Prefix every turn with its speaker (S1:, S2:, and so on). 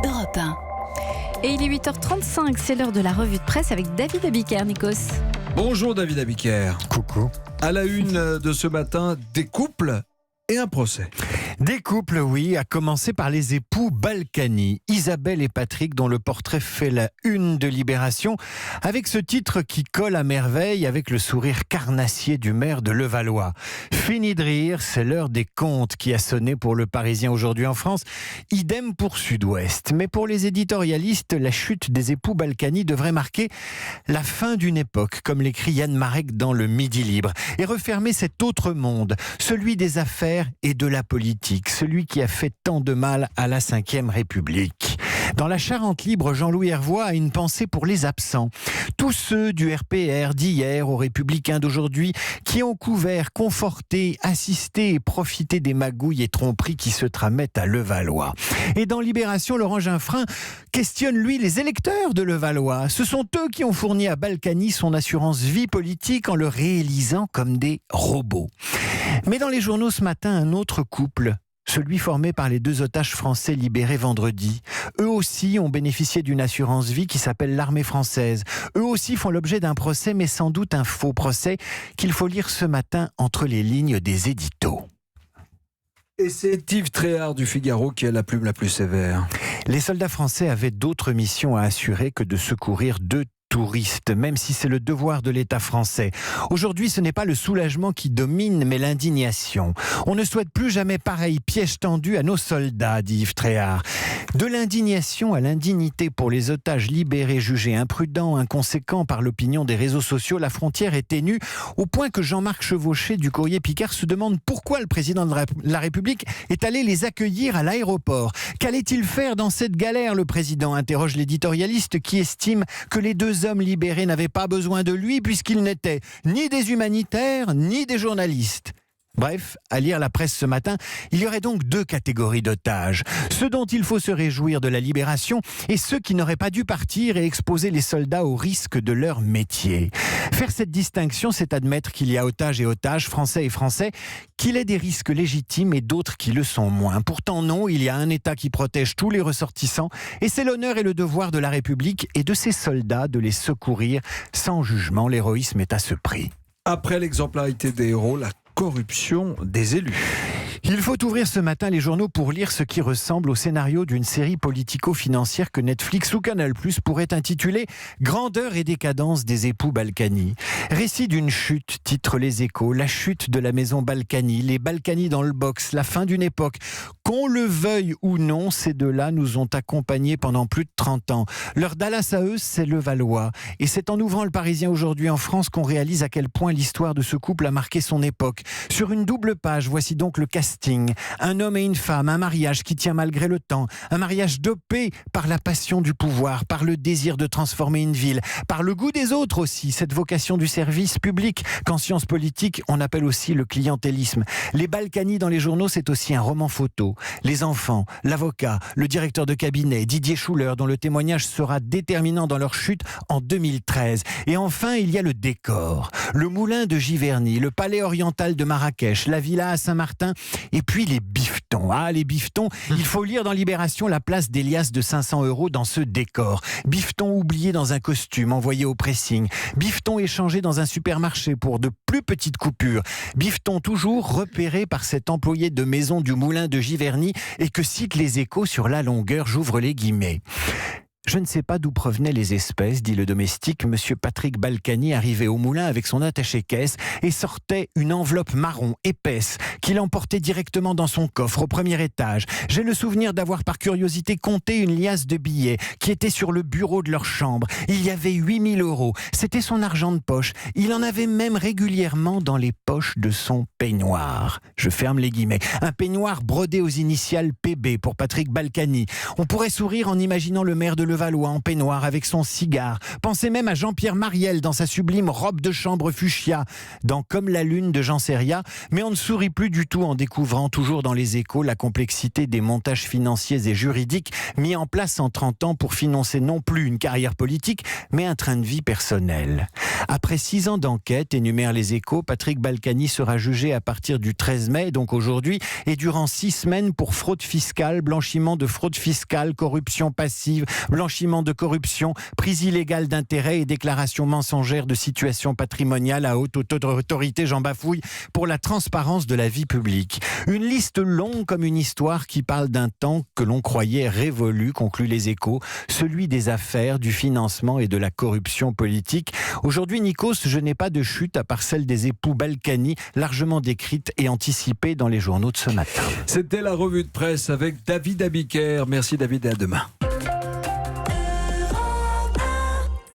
S1: Europe 1. Et il est 8h35, c'est l'heure de la revue de presse avec David Abiker, Nikos.
S2: Bonjour David Abiker.
S3: Coucou.
S2: À la une de ce matin, des couples et un procès.
S3: Des couples, oui, à commencer par les époux Balkany, Isabelle et Patrick, dont le portrait fait la une de Libération, avec ce titre qui colle à merveille avec le sourire carnassier du maire de Levallois. Fini de rire, c'est l'heure des comptes qui a sonné pour le Parisien aujourd'hui en France. Idem pour Sud-Ouest. Mais pour les éditorialistes, la chute des époux Balkany devrait marquer la fin d'une époque, comme l'écrit Yann Marek dans le Midi Libre, et refermer cet autre monde, celui des affaires et de la politique. Celui qui a fait tant de mal à la Ve République. Dans la Charente libre, Jean-Louis Hervois a une pensée pour les absents. Tous ceux du RPR d'hier aux Républicains d'aujourd'hui qui ont couvert, conforté, assisté et profité des magouilles et tromperies qui se tramaient à Levallois. Et dans Libération, Laurent Ginfrin questionne, lui, les électeurs de Levallois. Ce sont eux qui ont fourni à Balkany son assurance vie politique en le réalisant comme des robots. Mais dans les journaux ce matin, un autre couple, celui formé par les 2 otages français libérés vendredi. Eux aussi ont bénéficié d'une assurance vie qui s'appelle l'Armée française. Eux aussi font l'objet d'un procès, mais sans doute un faux procès qu'il faut lire ce matin entre les lignes des éditos.
S2: Et c'est Yves Tréhard du Figaro qui a la plume la plus sévère.
S3: Les soldats français avaient d'autres missions à assurer que de secourir 2 touristes, même si c'est le devoir de l'État français. Aujourd'hui, ce n'est pas le soulagement qui domine, mais l'indignation. On ne souhaite plus jamais pareil piège tendu à nos soldats, dit Yves Tréhard. De l'indignation à l'indignité pour les otages libérés jugés imprudents, inconséquents par l'opinion des réseaux sociaux, la frontière est ténue, au point que Jean-Marc Chevauché du Courrier Picard se demande pourquoi le président de la République est allé les accueillir à l'aéroport. Qu'allait-il faire dans cette galère, le président, interroge l'éditorialiste qui estime que les 2 hommes libérés n'avaient pas besoin de lui puisqu'ils n'étaient ni des humanitaires ni des journalistes. Bref, à lire la presse ce matin, il y aurait donc 2 catégories d'otages. Ceux dont il faut se réjouir de la libération et ceux qui n'auraient pas dû partir et exposer les soldats au risque de leur métier. Faire cette distinction, c'est admettre qu'il y a otages et otages, français et français, qu'il ait des risques légitimes et d'autres qui le sont moins. Pourtant non, il y a un État qui protège tous les ressortissants et c'est l'honneur et le devoir de la République et de ses soldats de les secourir sans jugement. L'héroïsme est à ce prix.
S2: Après l'exemplarité des héros, la corruption des élus.
S3: Il faut ouvrir ce matin les journaux pour lire ce qui ressemble au scénario d'une série politico-financière que Netflix ou Canal+ pourrait intituler « Grandeur et décadence des époux Balkany ». Récit d'une chute, titre Les Échos, la chute de la maison Balkany, les Balkany dans le box, la fin d'une époque. Qu'on le veuille ou non, ces 2-là nous ont accompagnés pendant plus de 30 ans. Leur Dallas à eux, c'est Levallois. Et c'est en ouvrant le Parisien aujourd'hui en France qu'on réalise à quel point l'histoire de ce couple a marqué son époque. Sur une double page, voici donc le casting. Un homme et une femme, un mariage qui tient malgré le temps, un mariage dopé par la passion du pouvoir, par le désir de transformer une ville, par le goût des autres aussi, cette vocation du service public qu'en sciences politiques on appelle aussi le clientélisme. Les Balkany dans les journaux, c'est aussi un roman photo. Les enfants, l'avocat, le directeur de cabinet, Didier Schuller, dont le témoignage sera déterminant dans leur chute en 2013. Et enfin, il y a le décor. Le moulin de Giverny, le palais oriental de Marrakech, la villa à Saint-Martin. Et puis les bifetons. Ah, les bifetons, il faut lire dans Libération la place d'Elias de 500 € dans ce décor. Bifetons oubliés dans un costume, envoyé au pressing. Bifetons échangés dans un supermarché pour de plus petites coupures. Bifetons toujours repérés par cet employé de maison du moulin de Giverny et que citent les Échos sur la longueur, j'ouvre les guillemets. Je ne sais pas d'où provenaient les espèces, dit le domestique. Monsieur Patrick Balkany arrivait au moulin avec son attaché-caisse et sortait une enveloppe marron épaisse qu'il emportait directement dans son coffre au premier étage. J'ai le souvenir d'avoir par curiosité compté une liasse de billets qui était sur le bureau de leur chambre. Il y avait 8 000 €. C'était son argent de poche. Il en avait même régulièrement dans les poches de son peignoir. Je ferme les guillemets. Un peignoir brodé aux initiales PB pour Patrick Balkany. On pourrait sourire en imaginant le maire de Levallois en peignoir avec son cigare. Pensez même à Jean-Pierre Mariel dans sa sublime robe de chambre fuchsia, dans Comme la lune de Jean Seria. Mais on ne sourit plus du tout en découvrant, toujours dans les Échos, la complexité des montages financiers et juridiques mis en place en 30 ans pour financer non plus une carrière politique, mais un train de vie personnel. Après 6 ans d'enquête, énumèrent les Échos, Patrick Balkany sera jugé à partir du 13 mai, donc aujourd'hui, et durant 6 semaines pour fraude fiscale, blanchiment de fraude fiscale, corruption passive, blanchiment de corruption, prise illégale d'intérêt et déclaration mensongère de situation patrimoniale à haute autorité, j'en bafouille, pour la transparence de la vie publique. Une liste longue comme une histoire qui parle d'un temps que l'on croyait révolu, conclut les Échos, celui des affaires, du financement et de la corruption politique. Aujourd'hui, Nikos, je n'ai pas de chute à part celle des époux Balkany, largement décrite et anticipée dans les journaux de ce matin.
S2: C'était la revue de presse avec David Abiker. Merci David et à demain.